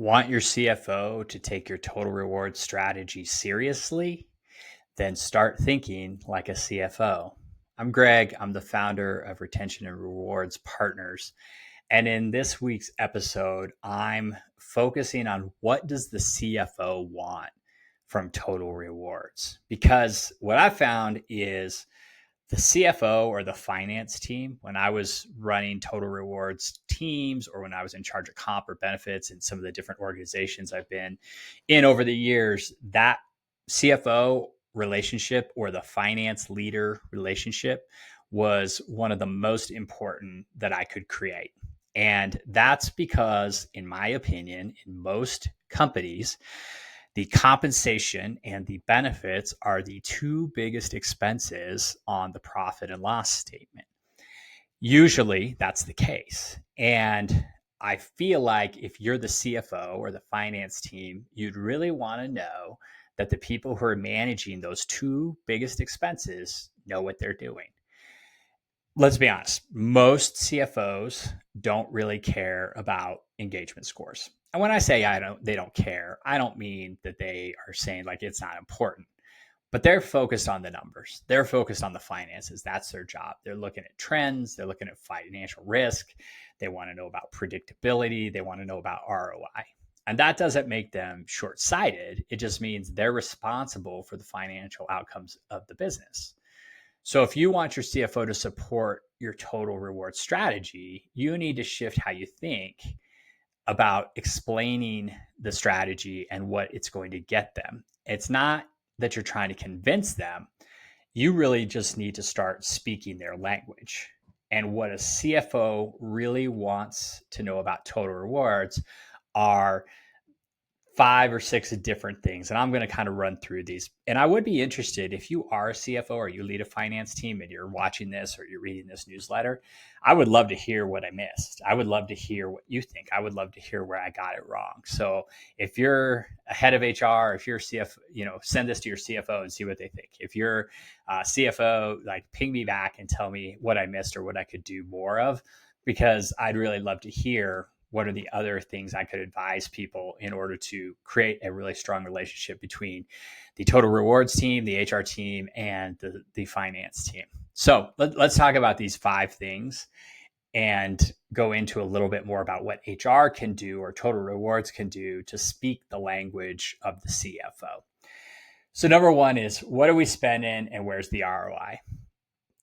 Want your CFO to take your total reward strategy seriously? Then start thinking like a CFO. I'm Greg. I'm the founder of Retention and Rewards Partners. And in this week's episode, I'm focusing on what does the CFO want from total rewards? Because what I found is the CFO or the finance team, when I was running total rewards teams or when I was in charge of comp or benefits in some of the different organizations I've been in over the years, that CFO relationship or the finance leader relationship was one of the most important that I could create. And that's because, in my opinion, in most companies, the compensation and the benefits are the two biggest expenses on the profit and loss statement. Usually that's the case. And I feel like if you're the CFO or the finance team, you'd really want to know that the people who are managing those two biggest expenses know what they're doing. Let's be honest, most CFOs don't really care about engagement scores. And when I say they don't care, I don't mean that they are saying like it's not important, but they're focused on the numbers. They're focused on the finances. That's their job. They're looking at trends. They're looking at financial risk. They want to know about predictability. They want to know about ROI. And that doesn't make them short-sighted. It just means they're responsible for the financial outcomes of the business. So if you want your CFO to support your total reward strategy, you need to shift how you think about explaining the strategy and what it's going to get them. It's not that you're trying to convince them. You really just need to start speaking their language. And what a CFO really wants to know about total rewards are 5 or 6 different things. And I'm going to kind of run through these. And I would be interested if you are a CFO or you lead a finance team and you're watching this or you're reading this newsletter, I would love to hear what I missed. I would love to hear what you think. I would love to hear where I got it wrong. So if you're a head of HR, if you're a CFO, send this to your CFO and see what they think. If you're a CFO, like ping me back and tell me what I missed or what I could do more of, because I'd really love to hear what are the other things I could advise people in order to create a really strong relationship between the total rewards team, the HR team, and the finance team. So let's talk about these 5 things and go into a little bit more about what HR can do or total rewards can do to speak the language of the CFO. So number 1 is, what are we spending and where's the ROI?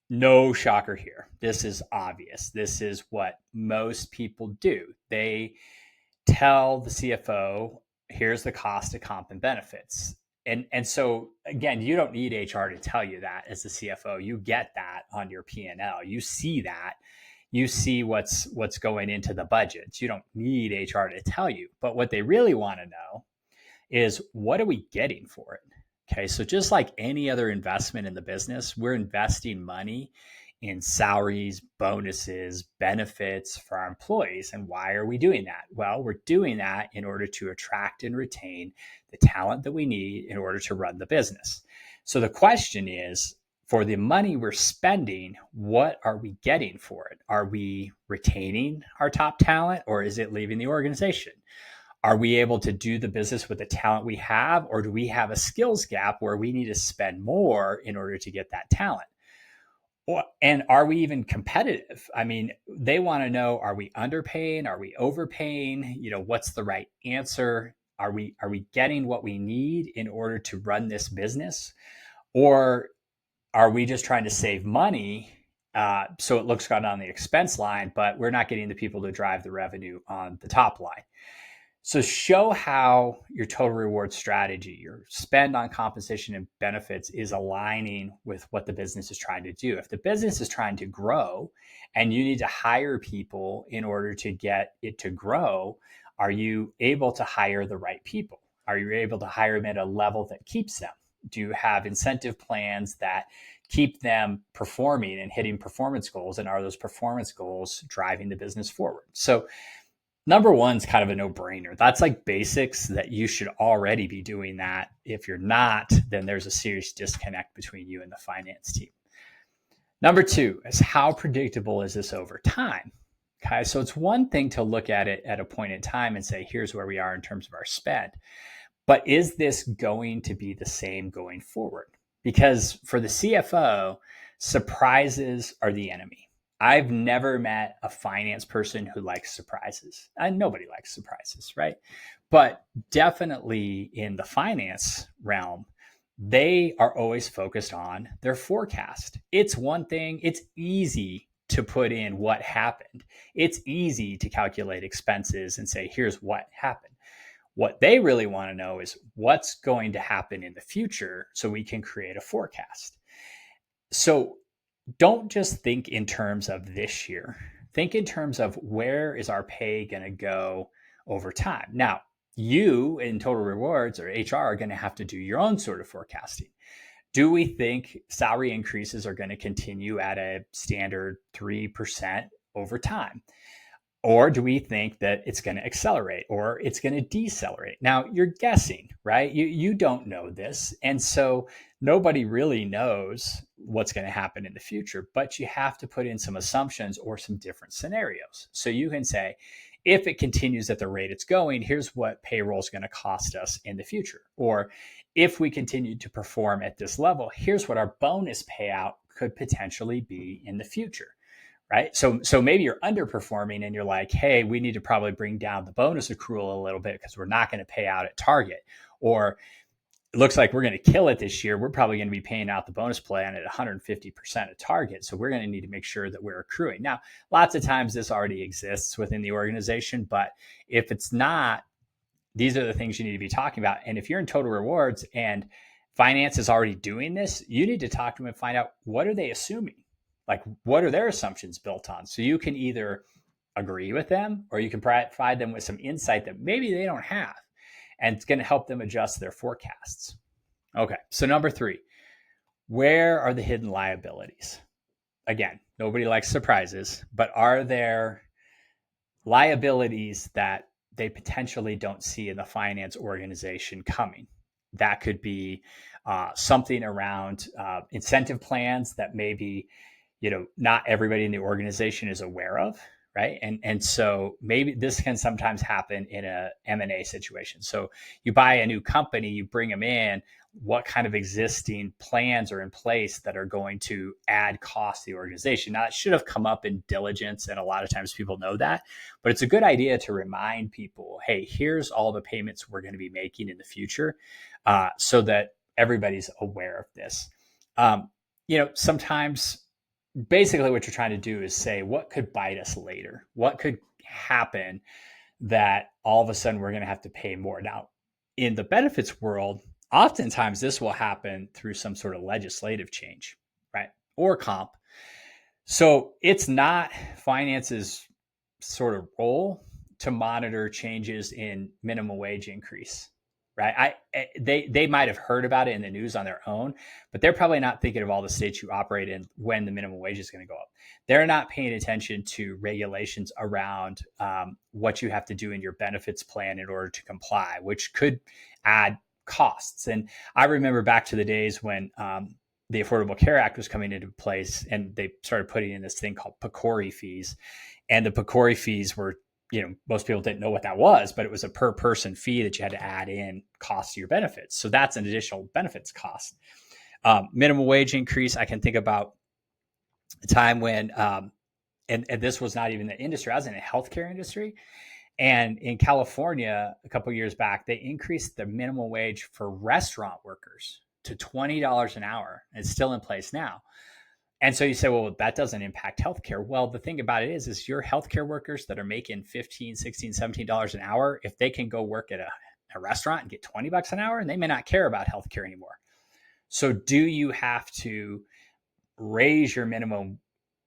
No shocker here. This is obvious. This is what most people do. They tell the CFO, here's the cost of comp and benefits. And so, again, you don't need HR to tell you that as the CFO. You get that on your P&L. You see that. You see what's going into the budgets. You don't need HR to tell you. But what they really want to know is, what are we getting for it? Okay, so just like any other investment in the business, we're investing money in salaries, bonuses, benefits for our employees. And why are we doing that? Well, we're doing that in order to attract and retain the talent that we need in order to run the business. So the question is, for the money we're spending, what are we getting for it? Are we retaining our top talent, or is it leaving the organization? Are we able to do the business with the talent we have, or do we have a skills gap where we need to spend more in order to get that talent? And are we even competitive? I mean, they want to know, are we underpaying? Are we overpaying? What's the right answer? Are we getting what we need in order to run this business? Or are we just trying to save money so it looks good on the expense line, but we're not getting the people to drive the revenue on the top line? So show how your total reward strategy, your spend on compensation and benefits, is aligning with what the business is trying to do. If the business is trying to grow and you need to hire people in order to get it to grow, are you able to hire the right people? Are you able to hire them at a level that keeps them? Do you have incentive plans that keep them performing and hitting performance goals? And are those performance goals driving the business forward? So number 1 is kind of a no-brainer. That's like basics that you should already be doing that. If you're not, then there's a serious disconnect between you and the finance team. Number 2 is, how predictable is this over time? Okay. So it's one thing to look at it at a point in time and say, here's where we are in terms of our spend. But is this going to be the same going forward? Because for the CFO, surprises are the enemy. I've never met a finance person who likes surprises. And nobody likes surprises, right? But definitely in the finance realm, they are always focused on their forecast. It's one thing, it's easy to put in what happened. It's easy to calculate expenses and say, here's what happened. What they really want to know is what's going to happen in the future so we can create a forecast. So don't just think in terms of this year. Think in terms of where is our pay going to go over time. Now, you in Total Rewards or HR are going to have to do your own sort of forecasting. Do we think salary increases are going to continue at a standard 3% over time? Or do we think that it's going to accelerate or it's going to decelerate? Now, you're guessing, right? You don't know this. And so nobody really knows what's going to happen in the future, but you have to put in some assumptions or some different scenarios. So you can say, if it continues at the rate it's going, here's what payroll is going to cost us in the future. Or if we continue to perform at this level, here's what our bonus payout could potentially be in the future. Right. So maybe you're underperforming and you're like, hey, we need to probably bring down the bonus accrual a little bit because we're not going to pay out at target. Or it looks like we're going to kill it this year. We're probably going to be paying out the bonus plan at 150% of target. So we're going to need to make sure that we're accruing. Now, lots of times this already exists within the organization, but if it's not, these are the things you need to be talking about. And if you're in Total Rewards and finance is already doing this, you need to talk to them and find out, what are they assuming? Like, what are their assumptions built on? So you can either agree with them or you can provide them with some insight that maybe they don't have. And it's going to help them adjust their forecasts. Okay. So number 3, where are the hidden liabilities? Again, nobody likes surprises, but are there liabilities that they potentially don't see in the finance organization coming? That could be something around incentive plans that maybe not everybody in the organization is aware of, right? And so maybe this can sometimes happen in a M&A situation. So you buy a new company, you bring them in, what kind of existing plans are in place that are going to add cost to the organization? Now, it should have come up in diligence, and a lot of times people know that, but it's a good idea to remind people, hey, here's all the payments we're going to be making in the future, so that everybody's aware of this. Sometimes basically what you're trying to do is say, what could bite us later? What could happen that all of a sudden we're going to have to pay more? Now, in the benefits world, oftentimes this will happen through some sort of legislative change, right? Or comp. So it's not finance's sort of role to monitor changes in minimum wage increase, right? They might have heard about it in the news on their own, but they're probably not thinking of all the states you operate in when the minimum wage is going to go up. They're not paying attention to regulations around what you have to do in your benefits plan in order to comply, which could add costs. And I remember back to the days when the Affordable Care Act was coming into place, and they started putting in this thing called PCORI fees. And the PCORI fees were, most people didn't know what that was, but it was a per person fee that you had to add in cost to your benefits. So that's an additional benefits cost. Minimum wage increase, I can think about a time when, and this was not even the industry, I was in the healthcare industry. And in California, a couple of years back, they increased the minimum wage for restaurant workers to $20 an hour. It's still in place now. And so you say, well, that doesn't impact healthcare. Well, the thing about it is your healthcare workers that are making $15, $16, $17 an hour, if they can go work at a restaurant and get $20 an hour, and they may not care about healthcare anymore. So do you have to raise your minimum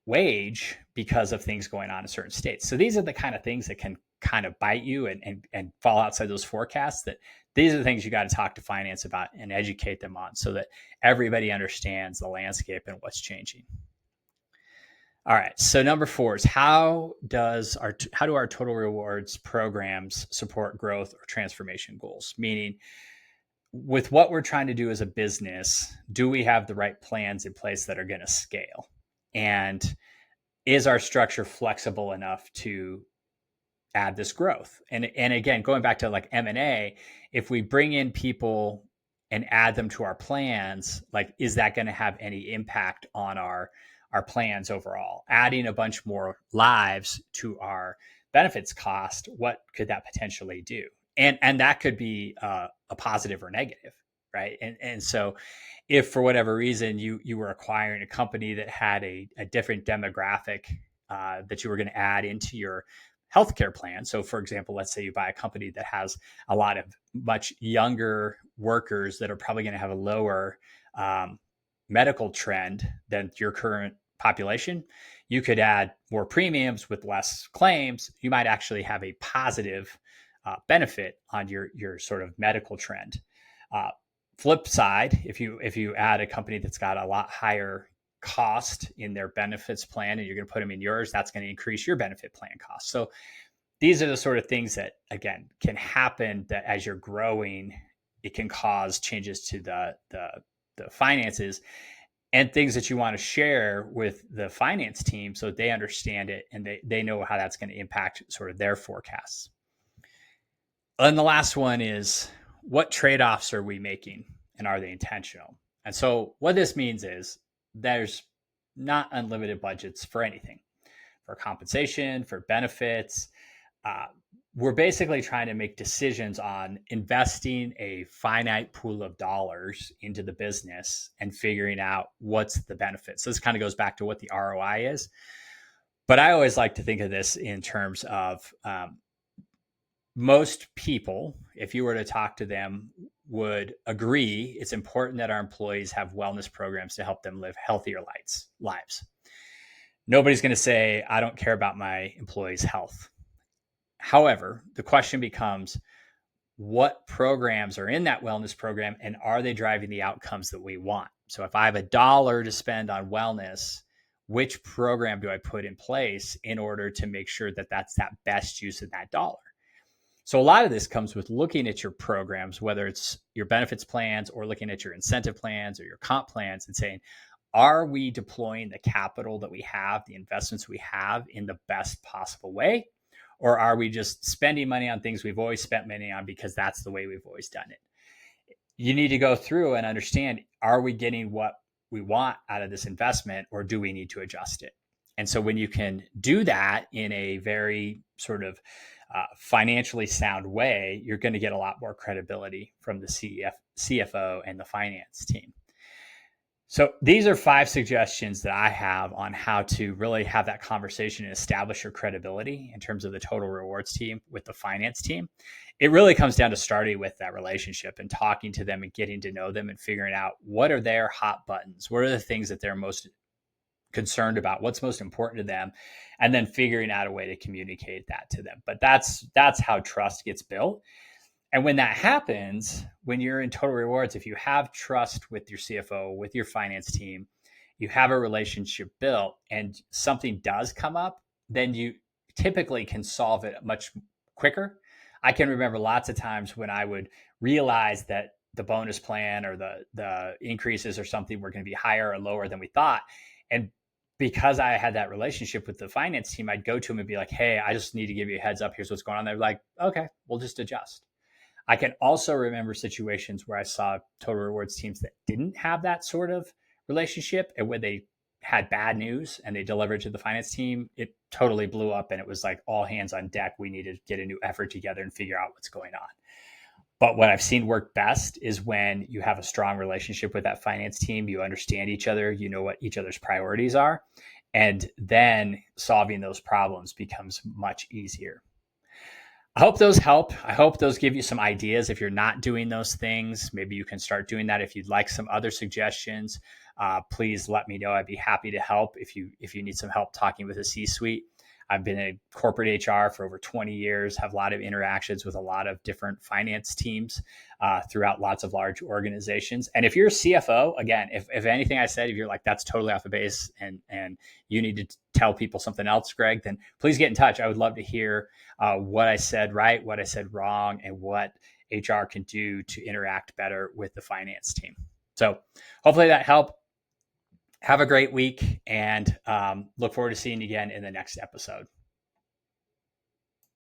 wage because of things going on in certain states? So these are the kind of things that can kind of bite you and fall outside those forecasts. That these are the things you got to talk to finance about and educate them on so that everybody understands the landscape and what's changing. All right. So number 4 is how do our Total Rewards programs support growth or transformation goals? Meaning, with what we're trying to do as a business, do we have the right plans in place that are going to scale? And is our structure flexible enough to add this growth? And again, going back to like M&A, if we bring in people and add them to our plans, like, is that going to have any impact on our plans overall? Adding a bunch more lives to our benefits cost, what could that potentially do? And that could be a positive or negative, right? And so if for whatever reason you were acquiring a company that had a different demographic that you were going to add into your healthcare plan. So for example, let's say you buy a company that has a lot of much younger workers that are probably going to have a lower medical trend than your current population. You could add more premiums with less claims. You might actually have a positive benefit on your sort of medical trend. Flip side, if you add a company that's got a lot higher cost in their benefits plan and you're going to put them in yours, that's going to increase your benefit plan cost. So these are the sort of things that, again, can happen that as you're growing, it can cause changes to the finances and things that you want to share with the finance team so they understand it and they know how that's going to impact sort of their forecasts. And the last one is, what trade-offs are we making and are they intentional? And so what this means is there's not unlimited budgets for anything, for compensation, for benefits. We're basically trying to make decisions on investing a finite pool of dollars into the business and figuring out what's the benefit. So this kind of goes back to what the ROI is. But I always like to think of this in terms of most people, if you were to talk to them, would agree it's important that our employees have wellness programs to help them live healthier lives. Nobody's going to say, I don't care about my employees' health. However, the question becomes, what programs are in that wellness program and are they driving the outcomes that we want? So if I have $1 to spend on wellness, which program do I put in place in order to make sure that that's that best use of that dollar? So a lot of this comes with looking at your programs, whether it's your benefits plans or looking at your incentive plans or your comp plans and saying, are we deploying the capital that we have, the investments we have in the best possible way? Or are we just spending money on things we've always spent money on because that's the way we've always done it? You need to go through and understand, are we getting what we want out of this investment or do we need to adjust it? And so when you can do that in a very sort of financially sound way, you're going to get a lot more credibility from the CFO and the finance team. So these are 5 suggestions that I have on how to really have that conversation and establish your credibility in terms of the total rewards team with the finance team. It really comes down to starting with that relationship and talking to them and getting to know them and figuring out what are their hot buttons, what are the things that they're most concerned about, what's most important to them, and then figuring out a way to communicate that to them. But that's how trust gets built. And when that happens, when you're in total rewards, if you have trust with your CFO, with your finance team, you have a relationship built and something does come up, then you typically can solve it much quicker. I can remember lots of times when I would realize that the bonus plan or the increases or something were going to be higher or lower than we thought. And because I had that relationship with the finance team, I'd go to them and be like, hey, I just need to give you a heads up. Here's what's going on. They're like, okay, we'll just adjust. I can also remember situations where I saw total rewards teams that didn't have that sort of relationship, and when they had bad news and they delivered to the finance team, it totally blew up and it was like all hands on deck. We need to get a new effort together and figure out what's going on. But what I've seen work best is when you have a strong relationship with that finance team, you understand each other, you know what each other's priorities are, and then solving those problems becomes much easier. I hope those help. I hope those give you some ideas. If you're not doing those things, maybe you can start doing that. If you'd like some other suggestions, please let me know. I'd be happy to help if you need some help talking with a C-suite. I've been in corporate HR for over 20 years, have a lot of interactions with a lot of different finance teams throughout lots of large organizations. And if you're a CFO, again, if anything I said, if you're like, that's totally off the base and you need to tell people something else, Greg, then please get in touch. I would love to hear what I said right, what I said wrong, and what HR can do to interact better with the finance team. So hopefully that helped. Have a great week and look forward to seeing you again in the next episode.